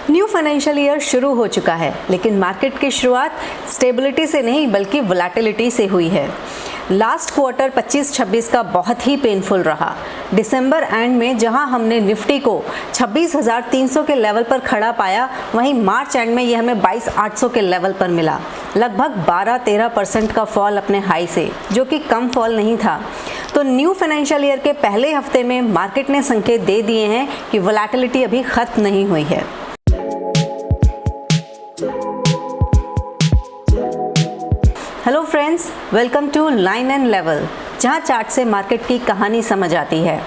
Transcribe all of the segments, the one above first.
New financial year शुरू हो चुका है, लेकिन मार्केट की शुरुआत स्टेबिलिटी से नहीं बल्कि वोलेटिलिटी से हुई है। लास्ट क्वार्टर 25-26 का बहुत ही पेनफुल रहा। दिसंबर एंड में जहां हमने निफ्टी को 26,300 के लेवल पर खड़ा पाया, वहीं मार्च एंड में यह हमें 22,800 के लेवल पर मिला। लगभग 12-13% का फॉल अपने हाई से, जो कि कम फॉल नहीं था। तो न्यू फाइनेंशियल ईयर के पहले हफ्ते में मार्केट ने संकेत दे दिए हैं कि वोलेटिलिटी अभी खत्म नहीं हुई है। Hello friends, welcome to line and level, जहां चार्ट से मार्केट की कहानी समझ आती है।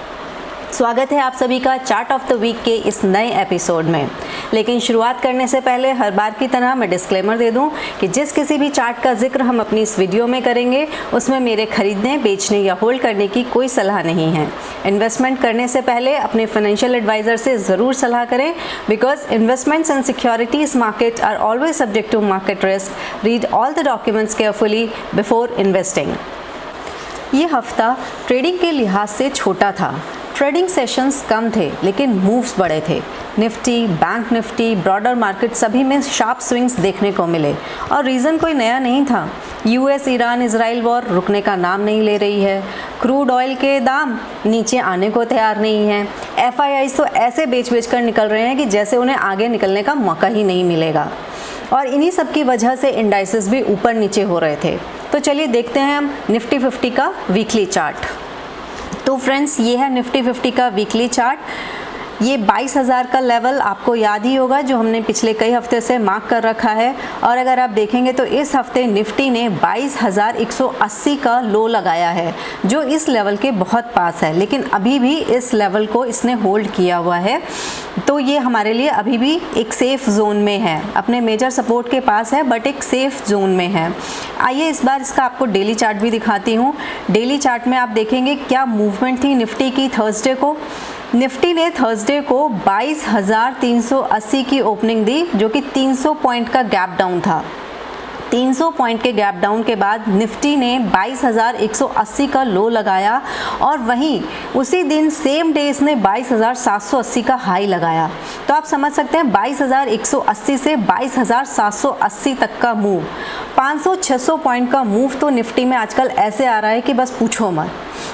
स्वागत है आप सभी का चार्ट ऑफ द वीक के इस नए एपिसोड में। लेकिन शुरुआत करने से पहले हर बार की तरह मैं डिस्क्लेमर दे दूं कि जिस किसी भी चार्ट का जिक्र हम अपनी इस वीडियो में करेंगे, उसमें मेरे खरीदने, बेचने या होल्ड करने की कोई सलाह नहीं है। इन्वेस्टमेंट करने से पहले अपने फाइनेंशियल एडवाइजर से ज़रूर सलाह करें, because investments and securities market are always subject to market risk. Read all the documents carefully before investing. ये हफ्ता ट्रेडिंग के लिहाज से छोटा था। ट्रेडिंग सेशंस कम थे, लेकिन मूव्स बड़े थे। Nifty, bank Nifty, broader market सभी में शार्प स्विंग्स देखने को मिले, और रीज़न कोई नया नहीं था। यूएस ईरान इजराइल वॉर रुकने का नाम नहीं ले रही है। क्रूड ऑयल के दाम नीचे आने को तैयार नहीं हैं। एफआईआईज़ तो ऐसे बेच कर निकल रहे हैं कि जैसे उन्हें आगे निकलने का मौका ही नहीं मिलेगा, और इन्हीं सब की वजह से इंडाइसेस भी ऊपर नीचे हो रहे थे। तो चलिए देखते हैं हम निफ्टी 50 का वीकली चार्ट। तो फ्रेंड्स, ये है निफ्टी 50 का वीकली चार्ट। ये 22,000 का लेवल आपको याद ही होगा, जो हमने पिछले कई हफ्ते से मार्क कर रखा है। और अगर आप देखेंगे तो इस हफ्ते निफ्टी ने 22,180 का लो लगाया है, जो इस लेवल के बहुत पास है, लेकिन अभी भी इस लेवल को इसने होल्ड किया हुआ है। तो ये हमारे लिए अभी भी एक सेफ जोन में है, अपने मेजर सपोर्ट के पास है, बट एक सेफ जोन में है। आइए इस बार इसका आपको डेली चार्ट भी दिखाती हूँ। डेली चार्ट में आप देखेंगे क्या मूवमेंट थी निफ्टी की थर्सडे को। निफ्टी ने थर्सडे को 22,380 की ओपनिंग दी, जो कि 300 पॉइंट का गैप डाउन था। 300 पॉइंट के गैप डाउन के बाद निफ्टी ने 22,180 का लो लगाया, और वहीं उसी दिन सेम डे इसने 22,780 का हाई लगाया। तो आप समझ सकते हैं 22,180 से 22,780 तक का मूव, 500-600 पॉइंट का मूव तो निफ्टी में आजकल ऐसे आ रहा है कि बस पूछो मत।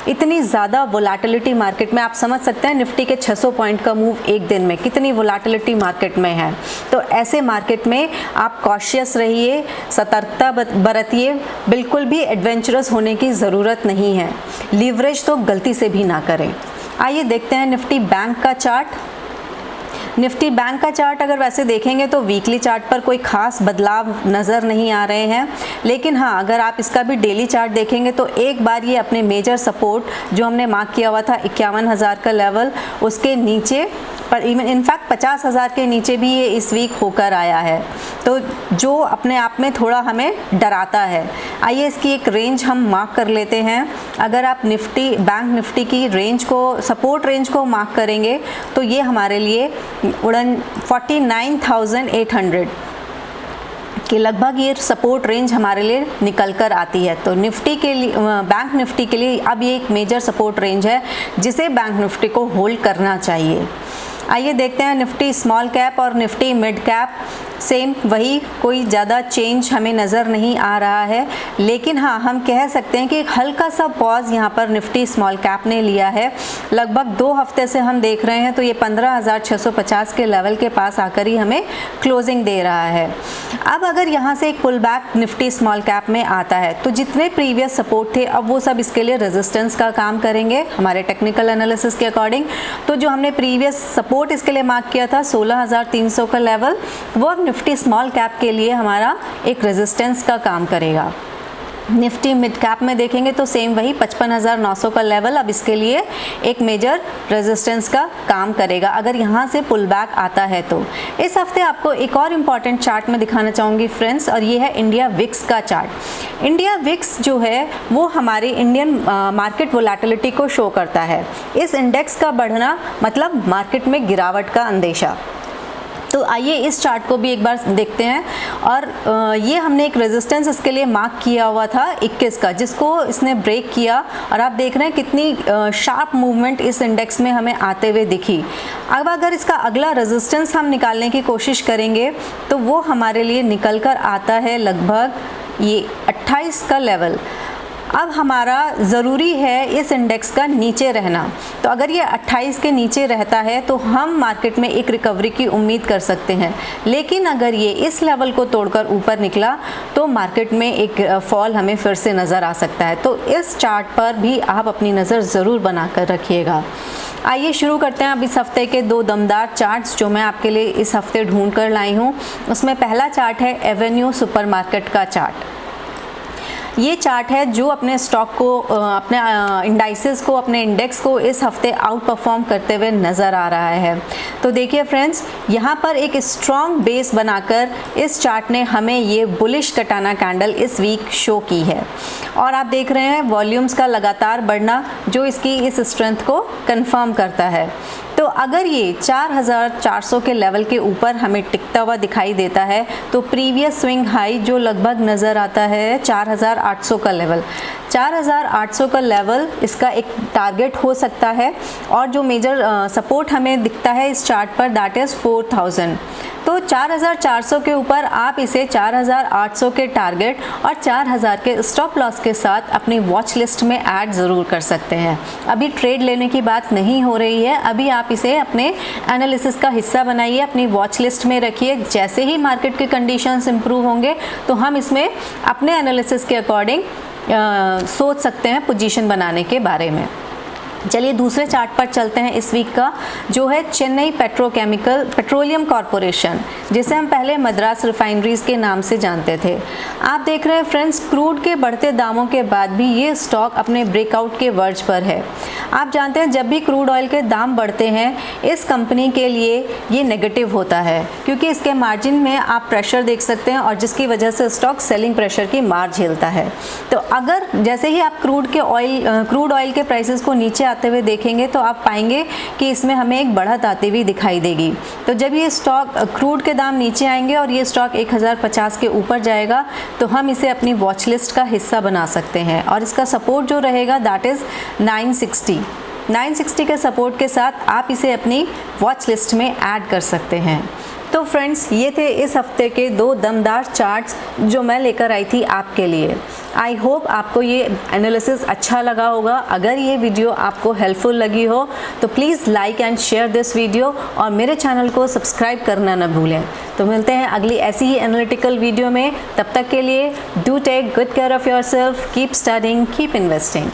इतनी ज़्यादा वोलेटिलिटी मार्केट में, आप समझ सकते हैं निफ्टी के 600 पॉइंट का मूव एक दिन में कितनी वोलेटिलिटी मार्केट में है। तो ऐसे मार्केट में आप कॉशियस रहिए, सतर्कता बरतिए, बिल्कुल भी एडवेंचरस होने की ज़रूरत नहीं है। लीवरेज तो गलती से भी ना करें। आइए देखते हैं निफ्टी बैंक का चार्ट। निफ्टी बैंक का चार्ट अगर वैसे देखेंगे तो वीकली चार्ट पर कोई खास बदलाव नज़र नहीं आ रहे हैं, लेकिन हाँ, अगर आप इसका भी डेली चार्ट देखेंगे तो एक बार ये अपने मेजर सपोर्ट जो हमने मार्क किया हुआ था 51,000 का लेवल, उसके नीचे पर इनफैक्ट 50,000 के नीचे भी ये इस वीक होकर आया है, तो जो अपने आप में थोड़ा हमें डराता है। आइए इसकी एक रेंज हम मार्क कर लेते हैं। अगर आप बैंक निफ्टी की रेंज को, सपोर्ट रेंज को मार्क करेंगे तो ये हमारे लिए 49,800 के लगभग ये सपोर्ट रेंज हमारे लिए निकल कर आती है। तो निफ्टी के लिए, बैंक निफ्टी के लिए अब ये एक मेजर सपोर्ट रेंज है, जिसे बैंक निफ्टी को होल्ड करना चाहिए। आइए देखते हैं निफ्टी स्मॉल कैप और निफ्टी मिड कैप। सेम वही, कोई ज़्यादा चेंज हमें नज़र नहीं आ रहा है, लेकिन हाँ, हम कह सकते हैं कि एक हल्का सा पॉज यहाँ पर निफ्टी स्मॉल कैप ने लिया है। लगभग 2 हफ्ते से हम देख रहे हैं तो ये 15,650 के लेवल के पास आकर ही हमें क्लोजिंग दे रहा है। अब अगर यहाँ से एक pull back Nifty small cap में आता है तो जितने प्रीवियस सपोर्ट थे, अब वो सब इसके लिए रेजिस्टेंस का काम करेंगे हमारे टेक्निकल एनालिसिस के अकॉर्डिंग। तो जो हमने प्रीवियस सपोर्ट इसके लिए मार्क किया था 16,300 का लेवल, वो अब निफ्टी स्मॉल कैप के लिए हमारा एक रेजिस्टेंस का काम करेगा। निफ्टी मिड कैप में देखेंगे तो सेम वही 55,900 का लेवल अब इसके लिए एक मेजर रेजिस्टेंस का काम करेगा, अगर यहाँ से पुल बैक आता है तो। इस हफ्ते आपको एक और इम्पॉर्टेंट चार्ट में दिखाना चाहूँगी फ्रेंड्स, और ये है इंडिया विक्स का चार्ट। इंडिया विक्स जो है वो हमारे इंडियन मार्केट वोलेटिलिटी को शो करता है। इस इंडेक्स का बढ़ना मतलब मार्केट में गिरावट का अंदेशा। तो आइए इस चार्ट को भी एक बार देखते हैं। और ये हमने एक रेजिस्टेंस इसके लिए मार्क किया हुआ था 21 का, जिसको इसने ब्रेक किया और आप देख रहे हैं कितनी शार्प मूवमेंट इस इंडेक्स में हमें आते हुए दिखी। अब अगर इसका अगला रेजिस्टेंस हम निकालने की कोशिश करेंगे तो वो हमारे लिए निकल कर आता है लगभग ये 28 का लेवल। अब हमारा ज़रूरी है इस इंडेक्स का नीचे रहना। तो अगर ये 28 के नीचे रहता है तो हम मार्केट में एक रिकवरी की उम्मीद कर सकते हैं, लेकिन अगर ये इस लेवल को तोड़कर ऊपर निकला तो मार्केट में एक फॉल हमें फिर से नज़र आ सकता है। तो इस चार्ट पर भी आप अपनी नज़र ज़रूर बना कर रखिएगा। आइए शुरू करते हैं अब इस हफ्ते के दो दमदार चार्ट्स जो मैं आपके लिए इस हफ्ते ढूंढ कर लाई हूँ। उसमें पहला चार्ट है एवेन्यू सुपरमार्केट का चार्ट। ये चार्ट है जो अपने स्टॉक को, अपने इंडाइसेस को, अपने इंडेक्स को इस हफ्ते आउट परफॉर्म करते हुए नज़र आ रहा है। तो देखिए फ्रेंड्स, यहाँ पर एक स्ट्रॉन्ग बेस बनाकर इस चार्ट ने हमें ये बुलिश कटाना कैंडल इस वीक शो की है और आप देख रहे हैं वॉल्यूम्स का लगातार बढ़ना जो इसकी इस स्ट्रेंथ को कंफर्म करता है। तो अगर ये 4400 के लेवल के ऊपर हमें टिकता हुआ दिखाई देता है तो प्रीवियस स्विंग हाई जो लगभग नज़र आता है 4800 का लेवल, 4800 का लेवल इसका एक टारगेट हो सकता है। और जो मेजर सपोर्ट हमें दिखता है इस चार्ट पर दैट इज़ 4000। तो 4400 के ऊपर आप इसे 4800 के टारगेट और 4000 के स्टॉप लॉस के साथ अपनी वॉच लिस्ट में ऐड ज़रूर कर सकते हैं। अभी ट्रेड लेने की बात नहीं हो रही है, अभी आप इसे अपने एनालिसिस का हिस्सा बनाइए, अपनी वॉच लिस्ट में रखिए। जैसे ही मार्केट के कंडीशंस इंप्रूव होंगे तो हम इसमें अपने एनालिसिस के अकॉर्डिंग सोच सकते हैं पोजीशन बनाने के बारे में। चलिए दूसरे चार्ट पर चलते हैं इस वीक का, जो है चेन्नई पेट्रोलियम कॉरपोरेशन, जिसे हम पहले मद्रास रिफाइनरीज के नाम से जानते थे। आप देख रहे हैं फ्रेंड्स, क्रूड के बढ़ते दामों के बाद भी ये स्टॉक अपने ब्रेकआउट के वर्ज पर है। आप जानते हैं जब भी क्रूड ऑयल के दाम बढ़ते हैं इस कंपनी के लिए ये नेगेटिव होता है, क्योंकि इसके मार्जिन में आप प्रेशर देख सकते हैं और जिसकी वजह से स्टॉक सेलिंग प्रेशर की मार झेलता है। तो अगर जैसे ही आप क्रूड ऑयल के प्राइसेस को नीचे आते हुए देखेंगे तो आप पाएंगे कि इसमें हमें एक बढ़त आती हुई दिखाई देगी। तो जब ये स्टॉक क्रूड के दाम नीचे आएंगे और ये स्टॉक 1050 के ऊपर जाएगा तो हम इसे अपनी वॉच लिस्ट का हिस्सा बना सकते हैं और इसका सपोर्ट जो रहेगा दैट इज़ 960 के सपोर्ट के साथ आप इसे अपनी वॉच लिस्ट में ऐड कर सकते हैं। तो फ्रेंड्स, ये थे इस हफ्ते के दो दमदार चार्ट्स जो मैं लेकर आई थी आपके लिए। आई होप आपको ये एनालिसिस अच्छा लगा होगा। अगर ये वीडियो आपको हेल्पफुल लगी हो तो please like and share this video और मेरे चैनल को सब्सक्राइब करना न भूलें। तो मिलते हैं अगली ऐसी ही एनालिटिकल वीडियो में। तब तक के लिए do take good care of yourself, keep studying, keep investing.